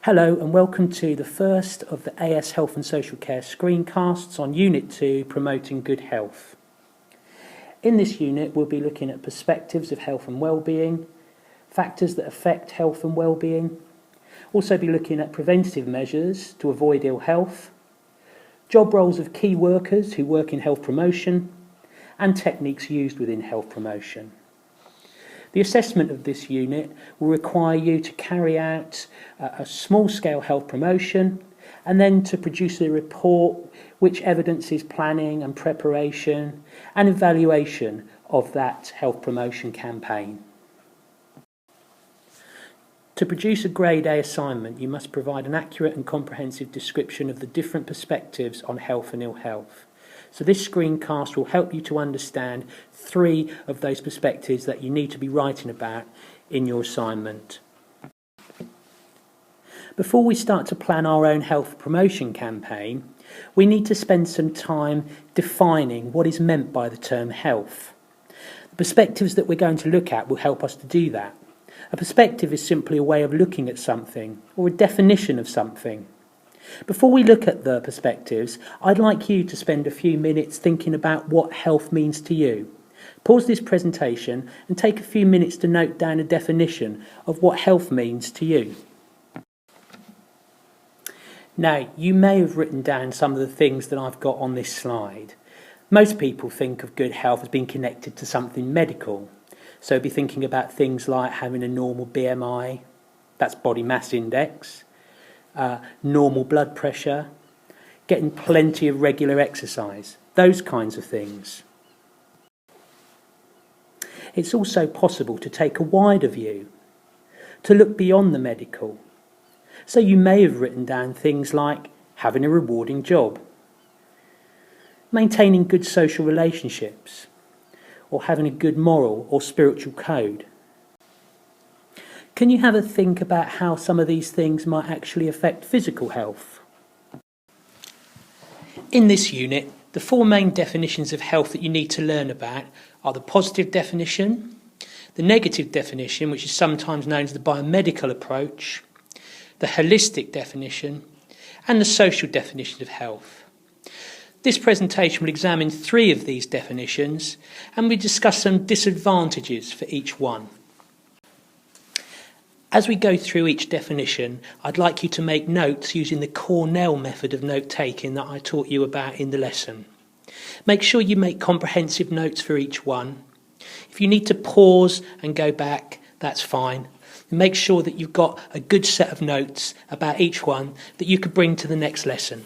Hello and welcome to the first of the AS Health and Social Care screencasts on Unit 2, Promoting Good Health. In this unit we'll be looking at perspectives of health and well-being, factors that affect health and well-being, also be looking at preventative measures to avoid ill health, job roles of key workers who work in health promotion, and techniques used within health promotion. The assessment of this unit will require you to carry out a small-scale health promotion and then to produce a report which evidences planning and preparation and evaluation of that health promotion campaign. To produce a Grade A assignment, you must provide an accurate and comprehensive description of the different perspectives on health and ill health. So this screencast will help you to understand 3 of those perspectives that you need to be writing about in your assignment. Before we start to plan our own health promotion campaign, we need to spend some time defining what is meant by the term health. The perspectives that we're going to look at will help us to do that. A perspective is simply a way of looking at something or a definition of something. Before we look at the perspectives, I'd like you to spend a few minutes thinking about what health means to you. Pause this presentation and take a few minutes to note down a definition of what health means to you. Now, you may have written down some of the things that I've got on this slide. Most people think of good health as being connected to something medical. So be thinking about things like having a normal BMI, that's body mass index, normal blood pressure, getting plenty of regular exercise, those kinds of things. It's also possible to take a wider view, to look beyond the medical. So you may have written down things like having a rewarding job, maintaining good social relationships, or having a good moral or spiritual code. Can you have a think about how some of these things might actually affect physical health? In this unit, the 4 main definitions of health that you need to learn about are the positive definition, the negative definition, which is sometimes known as the biomedical approach, the holistic definition, and the social definition of health. This presentation will examine 3 of these definitions and we discuss some disadvantages for each one. As we go through each definition, I'd like you to make notes using the Cornell method of note-taking that I taught you about in the lesson. Make sure you make comprehensive notes for each one. If you need to pause and go back, that's fine. Make sure that you've got a good set of notes about each one that you could bring to the next lesson.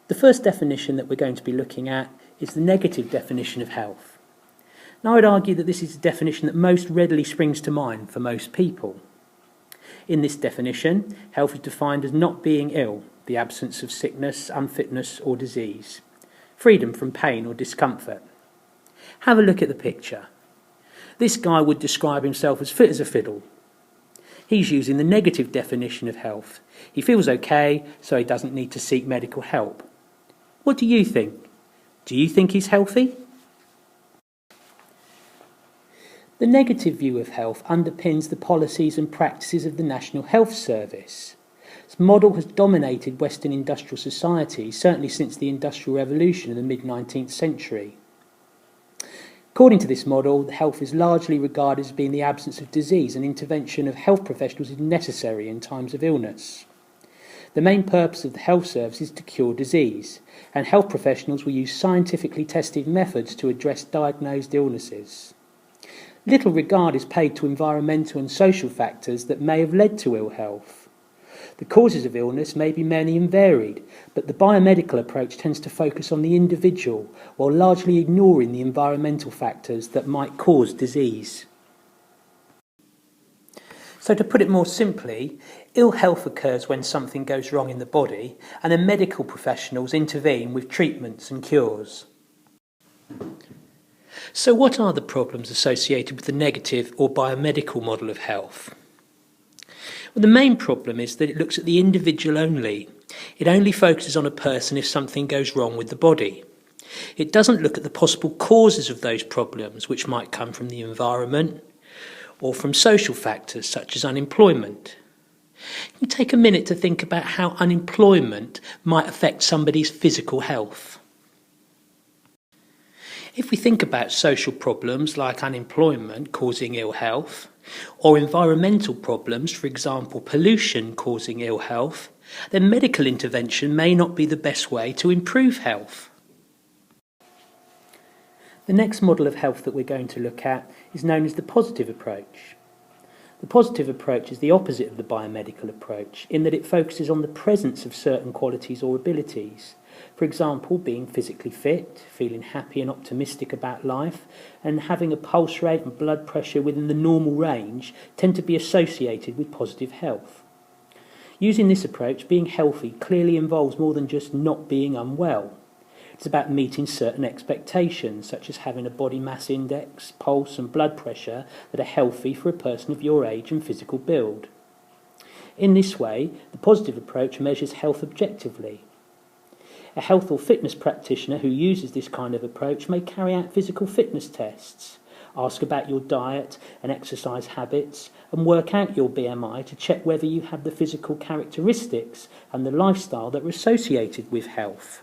The first definition that we're going to be looking at is the negative definition of health. Now, I'd argue that this is a definition that most readily springs to mind for most people. In this definition, health is defined as not being ill, the absence of sickness, unfitness or disease, freedom from pain or discomfort. Have a look at the picture. This guy would describe himself as fit as a fiddle. He's using the negative definition of health. He feels okay, so he doesn't need to seek medical help. What do you think? Do you think he's healthy? The negative view of health underpins the policies and practices of the National Health Service. This model has dominated Western industrial society, certainly since the Industrial Revolution in the mid-19th century. According to this model, health is largely regarded as being the absence of disease, and intervention of health professionals is necessary in times of illness. The main purpose of the health service is to cure disease, and health professionals will use scientifically tested methods to address diagnosed illnesses. Little regard is paid to environmental and social factors that may have led to ill health. The causes of illness may be many and varied, but the biomedical approach tends to focus on the individual while largely ignoring the environmental factors that might cause disease. So to put it more simply, ill health occurs when something goes wrong in the body and then medical professionals intervene with treatments and cures. So what are the problems associated with the negative or biomedical model of health? Well, the main problem is that it looks at the individual only. It only focuses on a person if something goes wrong with the body. It doesn't look at the possible causes of those problems, which might come from the environment, or from social factors such as unemployment. You take a minute to think about how unemployment might affect somebody's physical health. If we think about social problems like unemployment causing ill health, or environmental problems, for example pollution causing ill health, then medical intervention may not be the best way to improve health. The next model of health that we're going to look at is known as the positive approach. The positive approach is the opposite of the biomedical approach in that it focuses on the presence of certain qualities or abilities. For example, being physically fit, feeling happy and optimistic about life, and having a pulse rate and blood pressure within the normal range tend to be associated with positive health. Using this approach, being healthy clearly involves more than just not being unwell. It's about meeting certain expectations, such as having a body mass index, pulse and blood pressure that are healthy for a person of your age and physical build. In this way, the positive approach measures health objectively. A health or fitness practitioner who uses this kind of approach may carry out physical fitness tests, ask about your diet and exercise habits, and work out your BMI to check whether you have the physical characteristics and the lifestyle that are associated with health.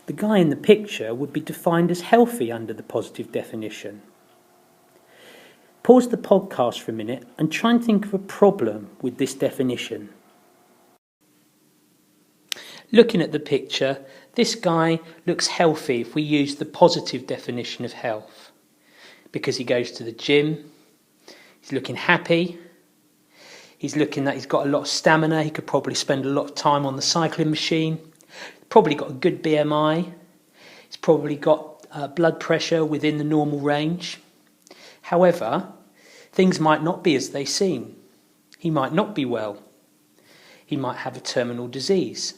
The guy in the picture would be defined as healthy under the positive definition. Pause the podcast for a minute and try and think of a problem with this definition. Looking at the picture, this guy looks healthy if we use the positive definition of health, because he goes to the gym, he's looking happy, he's looking that he's got a lot of stamina, he could probably spend a lot of time on the cycling machine, probably got a good BMI, he's probably got blood pressure within the normal range. However, things might not be as they seem. He might not be well. He might have a terminal disease.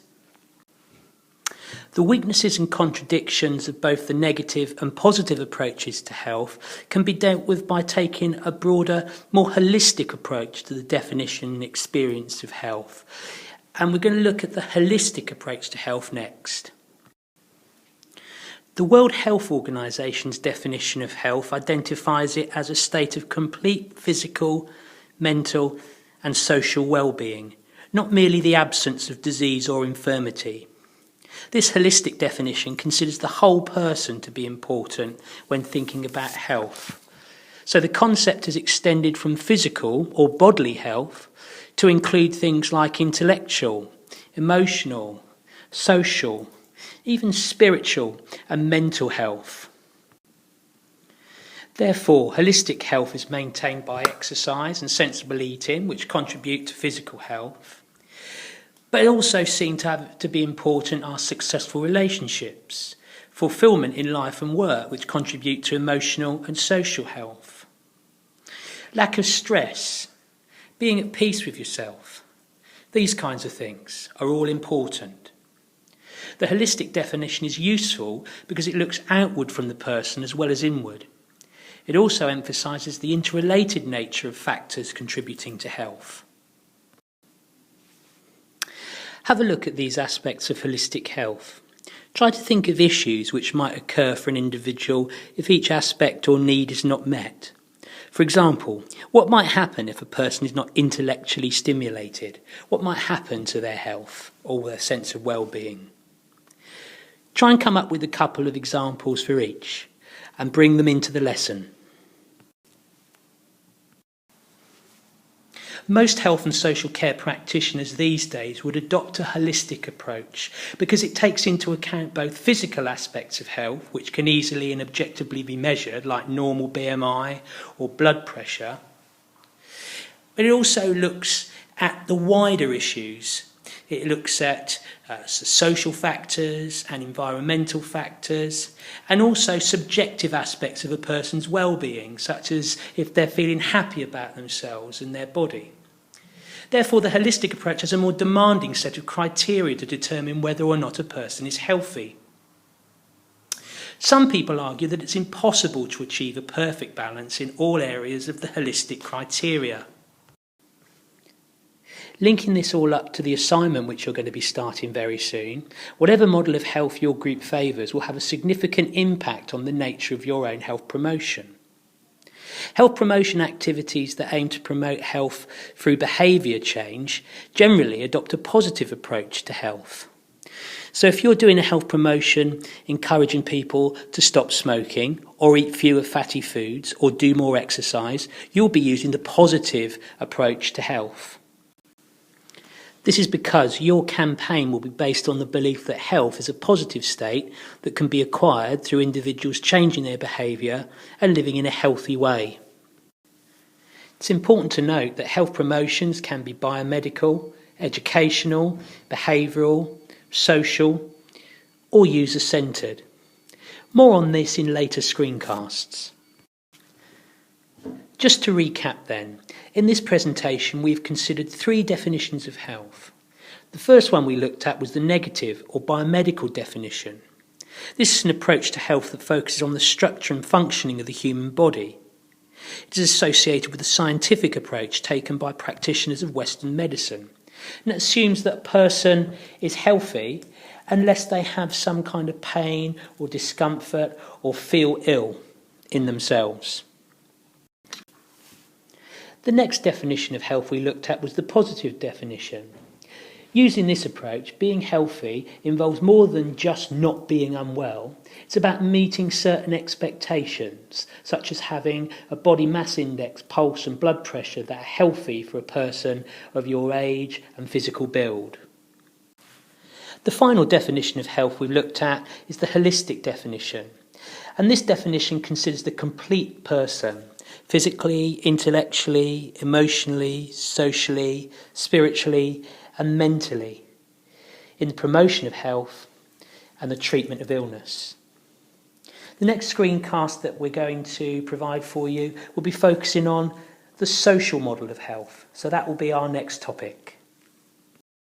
The weaknesses and contradictions of both the negative and positive approaches to health can be dealt with by taking a broader, more holistic approach to the definition and experience of health. And we're going to look at the holistic approach to health next. The World Health Organization's definition of health identifies it as a state of complete physical, mental and social well-being, not merely the absence of disease or infirmity. This holistic definition considers the whole person to be important when thinking about health. So the concept is extended from physical or bodily health to include things like intellectual, emotional, social, even spiritual and mental health. Therefore, holistic health is maintained by exercise and sensible eating, which contribute to physical health. But it also seems to be important are successful relationships, fulfillment in life and work, which contribute to emotional and social health. Lack of stress, being at peace with yourself, these kinds of things are all important. The holistic definition is useful because it looks outward from the person as well as inward. It also emphasises the interrelated nature of factors contributing to health. Have a look at these aspects of holistic health. Try to think of issues which might occur for an individual if each aspect or need is not met. For example, what might happen if a person is not intellectually stimulated? What might happen to their health or their sense of well-being? Try and come up with a couple of examples for each and bring them into the lesson. Most health and social care practitioners these days would adopt a holistic approach because it takes into account both physical aspects of health, which can easily and objectively be measured, like normal BMI or blood pressure, but it also looks at the wider issues. It looks at social factors and environmental factors, and also subjective aspects of a person's well-being, such as if they're feeling happy about themselves and their body. Therefore, the holistic approach has a more demanding set of criteria to determine whether or not a person is healthy. Some people argue that it's impossible to achieve a perfect balance in all areas of the holistic criteria. Linking this all up to the assignment which you're going to be starting very soon, whatever model of health your group favours will have a significant impact on the nature of your own health promotion. Health promotion activities that aim to promote health through behaviour change generally adopt a positive approach to health. So if you're doing a health promotion encouraging people to stop smoking or eat fewer fatty foods or do more exercise, you'll be using the positive approach to health. This is because your campaign will be based on the belief that health is a positive state that can be acquired through individuals changing their behaviour and living in a healthy way. It's important to note that health promotions can be biomedical, educational, behavioural, social, or user-centred. More on this in later screencasts. Just to recap then, in this presentation we've considered 3 definitions of health. The first one we looked at was the negative or biomedical definition. This is an approach to health that focuses on the structure and functioning of the human body. It is associated with the scientific approach taken by practitioners of Western medicine, and it assumes that a person is healthy unless they have some kind of pain or discomfort or feel ill in themselves. The next definition of health we looked at was the positive definition. Using this approach, being healthy involves more than just not being unwell. It's about meeting certain expectations, such as having a body mass index, pulse and blood pressure that are healthy for a person of your age and physical build. The final definition of health we looked at is the holistic definition. And this definition considers the complete person, physically, intellectually, emotionally, socially, spiritually, and mentally, in the promotion of health and the treatment of illness. The next screencast that we're going to provide for you will be focusing on the social model of health. So that will be our next topic.